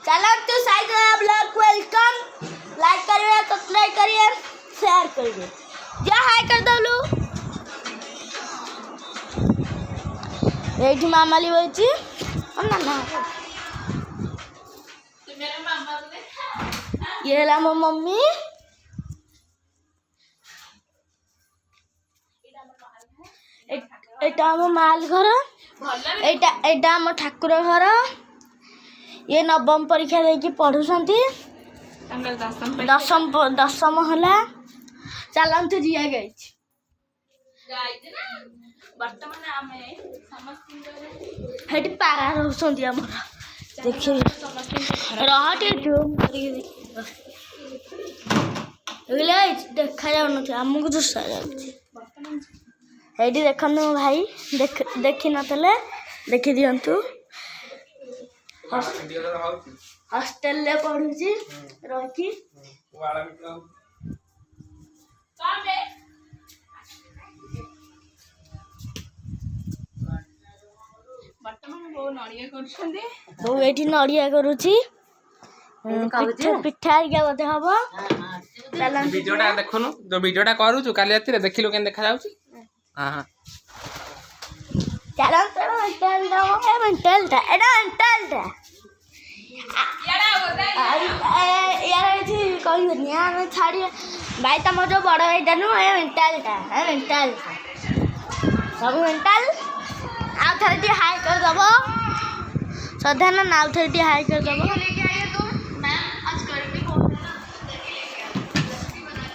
चलो तो side blog welcome like करिए सब्सक्राइब करिए शेयर करिए जा हाय कर दो लो एठी मामाली बोलची ना ना ये ला मो मम्मी एटा मो माल घर एटा मो ठाकुर घर ये नवम परीक्षा देकी पढ़ुछंती दशम होला चलंतु जिया गई हेटी पारा रहउछंती हमर देखि रहटी जूम करी देखा जाऊ न हमको दुसा जाउछि हेटी देखनु भाई देखि नतले देखि दियंतु हॉस्टल ले पढुछि रखी वर्तमान बो नड़िया करछंदी बो एठी नड़िया करूछि पिठा आइगा बोधे हबो वीडियोटा देखनु जो वीडियोटा करूछु काली राती रे देखिलो केन देखा जाउछि हां हां चलो तो मेंटल था एडा मेंटल था यार जी कोई नहीं यार छाड़ी भाई तम जो बड़ एटा नु ए मेंटल था सब मेंटल आ थरटी हाई कर दबो सधन नाउ थरटी हाई कर दबो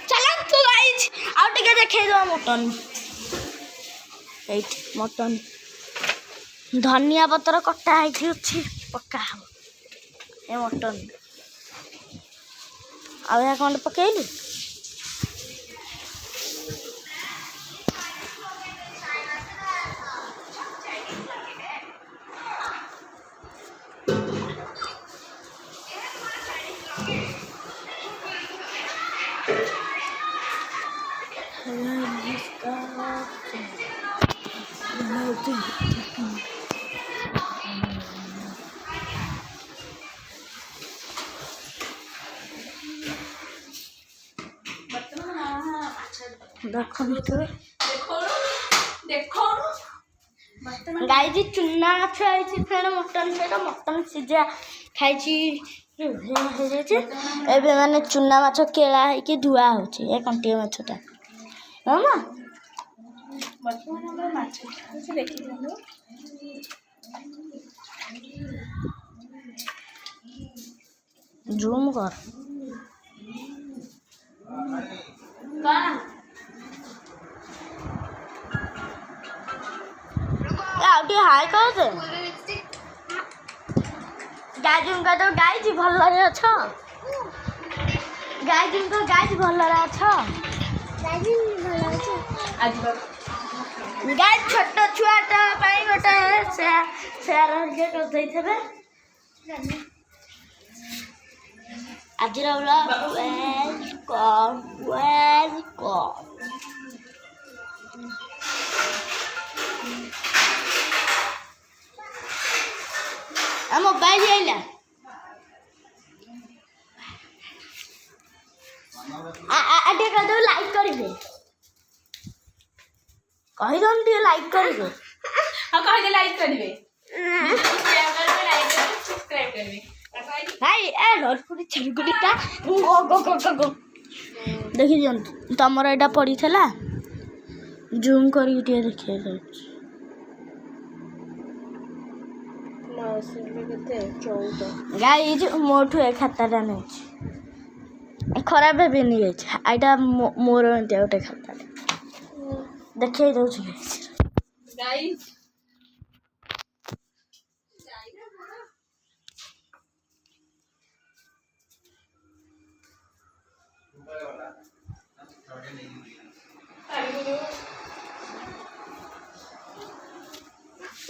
चलो तो गाइस आउ टिके देखे दो मटन एट मटन धनिया पत्र कटा है पक्का हम ये मटन आ कौन पकईलु गाई जी चुना माछ आई फेर मटन मटन सीझा खाई एबे माने चुना माछ केला है धुआ हो कंटिया माछटा मामा जूम कर हाय कर दे गाय तो गाय जी भल अच्छा गाय जी भल अच्छा गाय छोट छुआटा गोटे सेयार करदे आज वेलकम मोबाइल आइला आटे कर दो लाइक करिवे कहि दन दिए लाइक करिवे हां कहि दे लाइक करिवे शेयर करबे लाइक करबे सब्सक्राइब करबे भाई ए लड़कुड़ी छड़कुड़ीटा गो देखि जन तमरा एटा पड़ी थला जूम करी दिए देखिए जाउछ गाइज मोठू ए खाताटा नहीं खराब भी नहीं आईटा मोर गोटे खाता देखे दौच गाइस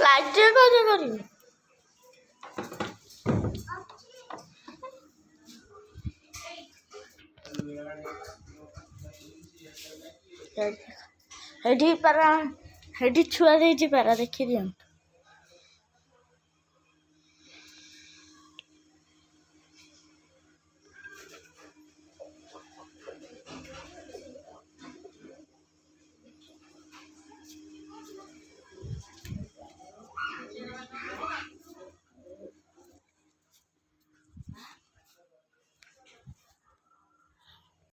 लाइट करी हेडी पारा हेडी छुआ देछि पारा देखि दियन